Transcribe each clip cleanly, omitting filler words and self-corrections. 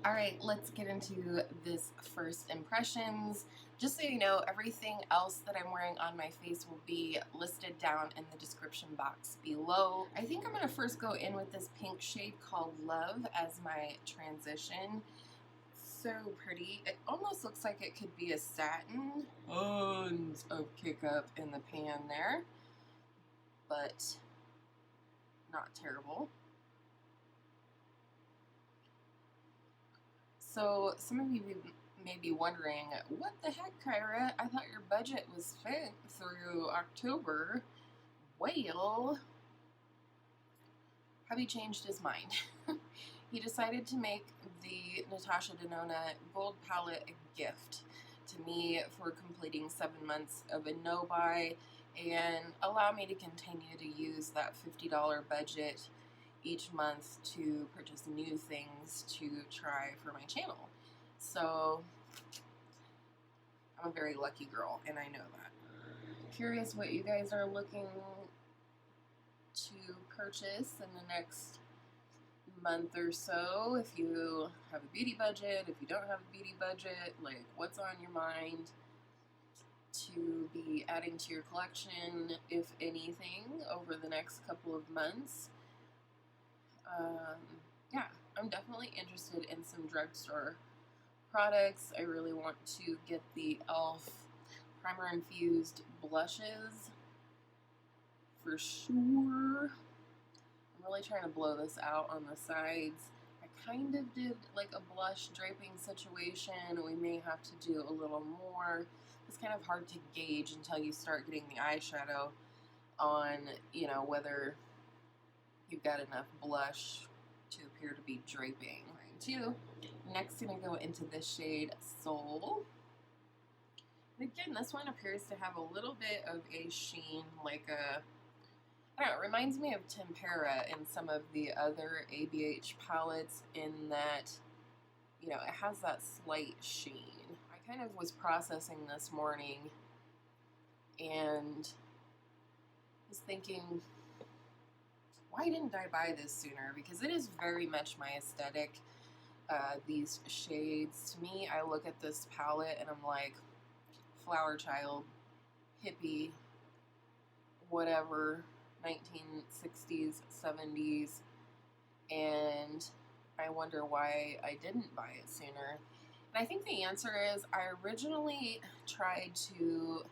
Alright, let's get into this first impressions. Just so you know, everything else that I'm wearing on my face will be listed down in the description box below. I think I'm going to first go in with this pink shade called Love as my transition. So pretty. It almost looks like it could be a satin. Tons of kick up in the pan there, but not terrible. So some of you may be wondering, what the heck, Kyra? I thought your budget was spent through October. Well, hubby changed his mind. He decided to make the Natasha Denona Gold Palette a gift to me for completing 7 months of a no-buy and allow me to continue to use that $50 budget each month to purchase new things to try for my channel. So I'm a very lucky girl, and I know that. Curious what you guys are looking to purchase in the next month or so. If you have a beauty budget, if you don't have a beauty budget, like what's on your mind to be adding to your collection, if anything, over the next couple of months. Yeah, I'm definitely interested in some drugstore products. I really want to get the e.l.f. primer infused blushes for sure. I'm really trying to blow this out on the sides. I kind of did like a blush draping situation. We may have to do a little more. It's kind of hard to gauge until you start getting the eyeshadow on, you know, whether you've got enough blush to appear to be draping. Right, too. Next, I'm going to go into this shade Soul. And again, this one appears to have a little bit of a sheen, like a, I don't know, it reminds me of Tempera in some of the other ABH palettes in that, you know, it has that slight sheen. I kind of was processing this morning and was thinking, why didn't I buy this sooner? Because it is very much my aesthetic, these shades. To me, I look at this palette and I'm like, flower child, hippie, whatever, 1960s, 70s, and I wonder why I didn't buy it sooner. And I think the answer is I originally tried to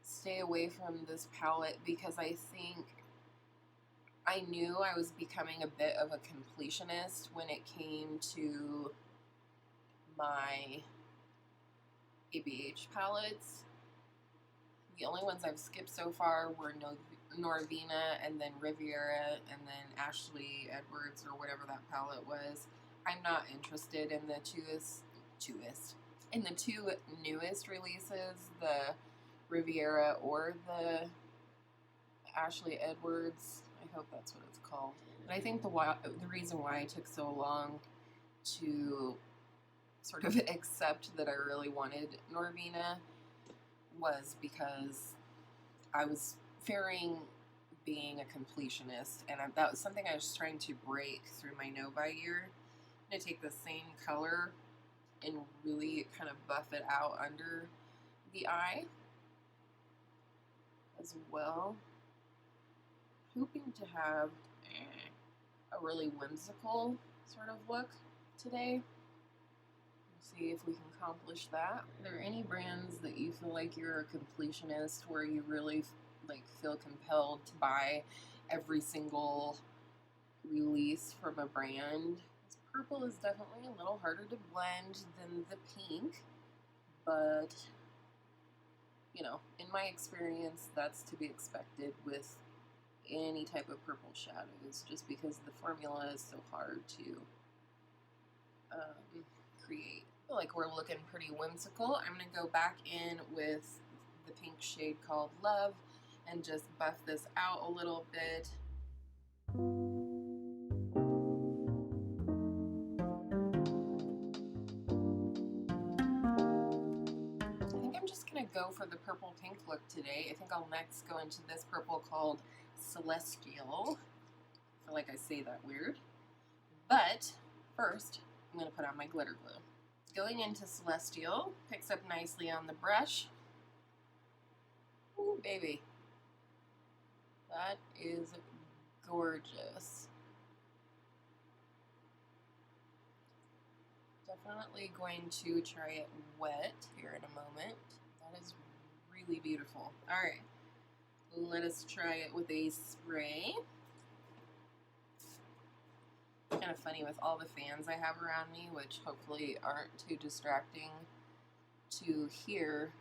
stay away from this palette because I think I knew I was becoming a bit of a completionist when it came to my ABH palettes. The only ones I've skipped so far were Norvina and then Riviera and then Ashley Edwards or whatever that palette was. I'm not interested in the two newest releases, the Riviera or the Ashley Edwards. I hope that's what it's called. But I think the reason why I took so long to sort of accept that I really wanted Norvina was because I was fearing being a completionist, and that was something I was trying to break through my no-buy year. I'm going to take the same color and really kind of buff it out under the eye as well. Hoping to have a really whimsical sort of look today. See if we can accomplish that. Are there any brands that you feel like you're a completionist where you really like feel compelled to buy every single release from a brand? This purple is definitely a little harder to blend than the pink, but you know, in my experience, that's to be expected with any type of purple shadows, just because the formula is so hard to create. I feel like we're looking pretty whimsical. I'm going to go back in with the pink shade called Love and just buff this out a little bit. I think I'm just going to go for the purple pink look today. I think I'll next go into this purple called Celestial. I feel like I say that weird. But first, I'm going to put on my glitter glue. Going into Celestial, picks up nicely on the brush. Ooh, baby. That is gorgeous. Definitely going to try it wet here in a moment. That is really beautiful. Alright, let us try it with a spray. Kind of funny with all the fans I have around me, which hopefully aren't too distracting to hear.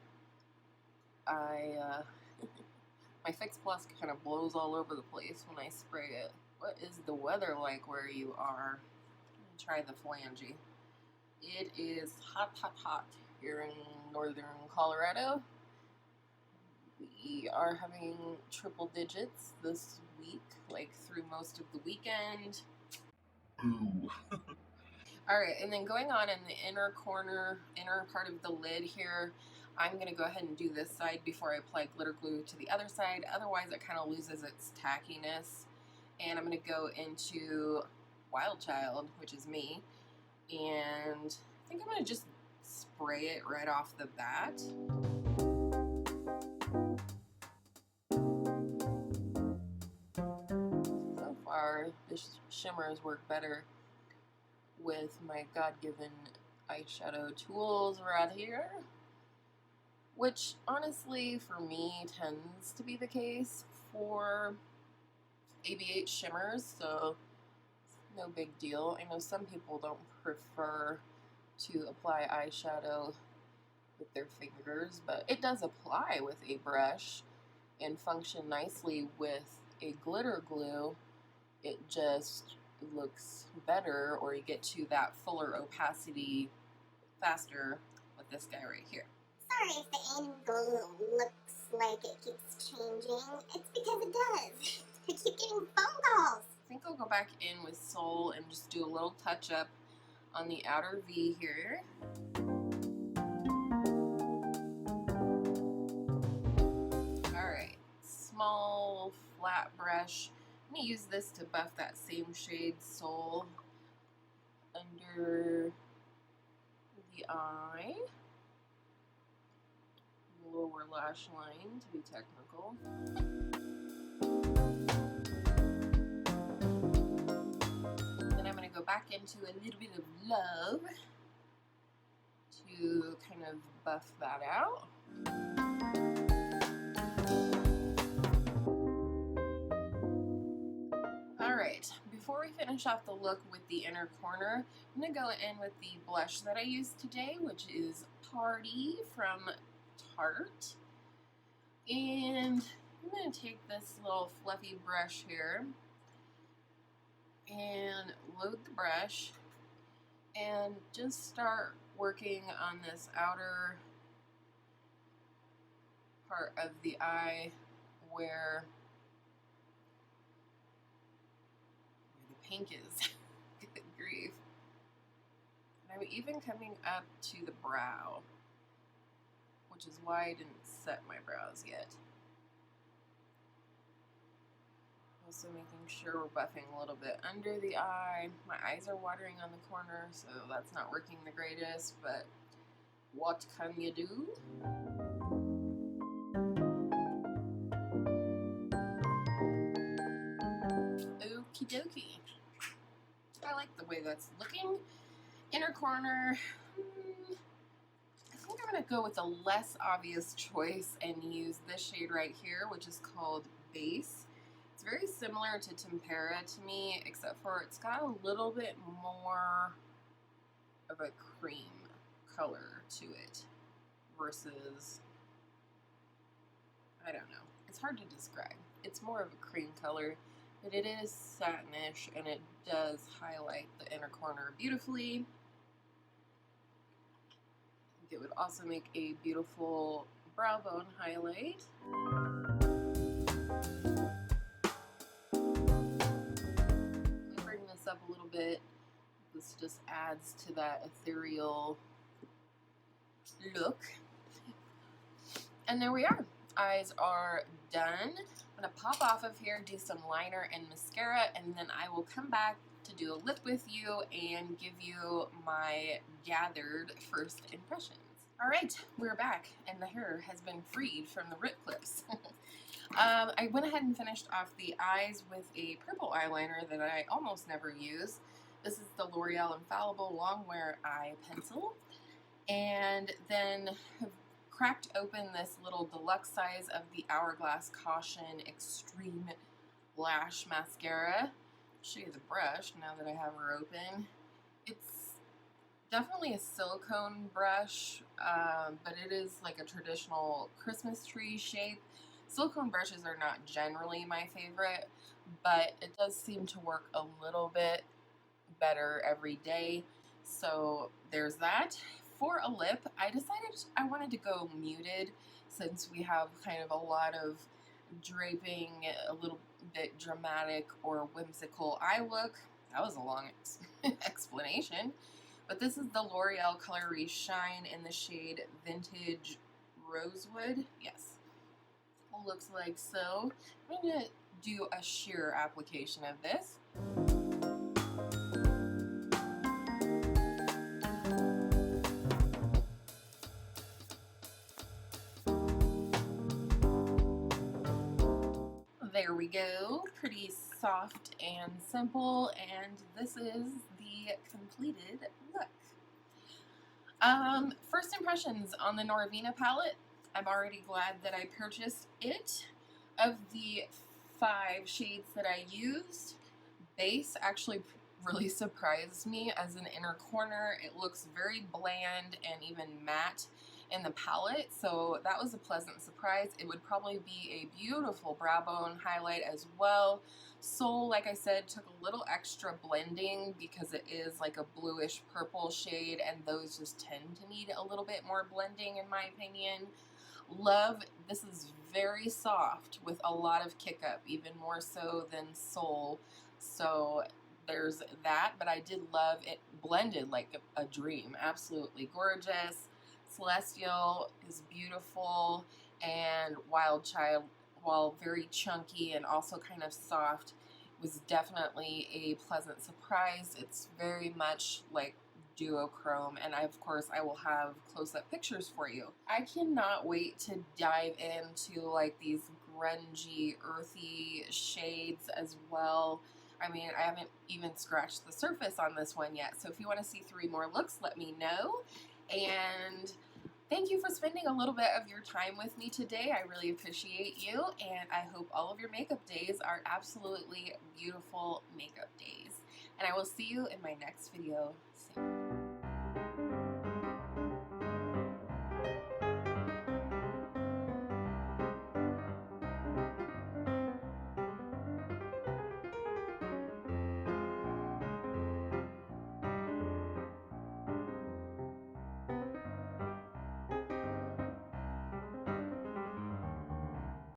My Fix Plus kind of blows all over the place when I spray it. What is the weather like where you are? Try the phalange. It is hot, hot, hot here in northern Colorado. We are having triple digits this week, like through most of the weekend. Ooh. Alright, and then going on in the inner corner, inner part of the lid here, I'm going to go ahead and do this side before I apply glitter glue to the other side. Otherwise, it kind of loses its tackiness. And I'm going to go into Wild Child, which is me. And I think I'm going to just spray it right off the bat. So far, the shimmers work better with my God-given eyeshadow tools right here. Which, honestly, for me, tends to be the case for ABH shimmers, so no big deal. I know some people don't prefer to apply eyeshadow with their fingers, but it does apply with a brush and function nicely with a glitter glue. It just looks better, or you get to that fuller opacity faster with this guy right here. Sorry if the angle looks like it keeps changing. It's because it does. I keep getting phone calls. I think I'll go back in with Soul and just do a little touch up on the outer V here. Alright, small flat brush. I'm going to use this to buff that same shade Soul under the eye. Lower lash line, to be technical. Then I'm going to go back into a little bit of Love to kind of buff that out. Alright, before we finish off the look with the inner corner, I'm going to go in with the blush that I used today, which is Party from Tarte. And I'm going to take this little fluffy brush here and load the brush and just start working on this outer part of the eye where the pink is. Good grief. And I'm even coming up to the brow, which is why I didn't set my brows yet. Also making sure we're buffing a little bit under the eye. My eyes are watering on the corner, so that's not working the greatest, but what can you do? Okie dokie. I like the way that's looking. Inner corner. I think I'm going to go with a less obvious choice and use this shade right here, which is called Base. It's very similar to Tempera to me, except for it's got a little bit more of a cream color to it versus, I don't know. It's hard to describe. It's more of a cream color, but it is satinish and it does highlight the inner corner beautifully. It would also make a beautiful brow bone highlight. Bring this up a little bit. This just adds to that ethereal look. And there we are. Eyes are done. I'm going to pop off of here, do some liner and mascara, and then I will come back to do a lip with you and give you my gathered first impressions. All right, we're back, and the hair has been freed from the rip clips. I went ahead and finished off the eyes with a purple eyeliner that I almost never use. This is the L'Oreal Infallible Longwear Eye Pencil. And then cracked open this little deluxe size of the Hourglass Caution Extreme Lash Mascara. I'll show you the brush now that I have her open. It's definitely a silicone brush, but it is like a traditional Christmas tree shape. Silicone brushes are not generally my favorite, but it does seem to work a little bit better every day. So there's that. For a lip, I decided I wanted to go muted since we have kind of a lot of draping, a little bit dramatic or whimsical eye look. That was a long explanation. But this is the L'Oreal Color Shine in the shade Vintage Rosewood. Yes. It looks like so. I'm going to do a sheer application of this. There we go, pretty soft and simple, and this is the completed look. First impressions on the Norvina palette. I'm already glad that I purchased it. Of the 5 shades that I used, base actually really surprised me as an inner corner. It looks very bland and even matte in the palette, so that was a pleasant surprise. It would probably be a beautiful brow bone highlight as well. Soul, like I said, took a little extra blending because it is like a bluish purple shade, and those just tend to need a little bit more blending in my opinion. Love, this is very soft with a lot of kick up, even more so than Soul, so there's that, but I did love it blended like a dream. Absolutely gorgeous. Celestial is beautiful, and Wild Child, while very chunky and also kind of soft, was definitely a pleasant surprise. It's very much like duochrome, and of course I will have close-up pictures for you. I cannot wait to dive into like these grungy, earthy shades as well. I mean, I haven't even scratched the surface on this one yet, so if you want to see 3 more looks, let me know. And thank you for spending a little bit of your time with me today. I really appreciate you, and I hope all of your makeup days are absolutely beautiful makeup days. And I will see you in my next video soon.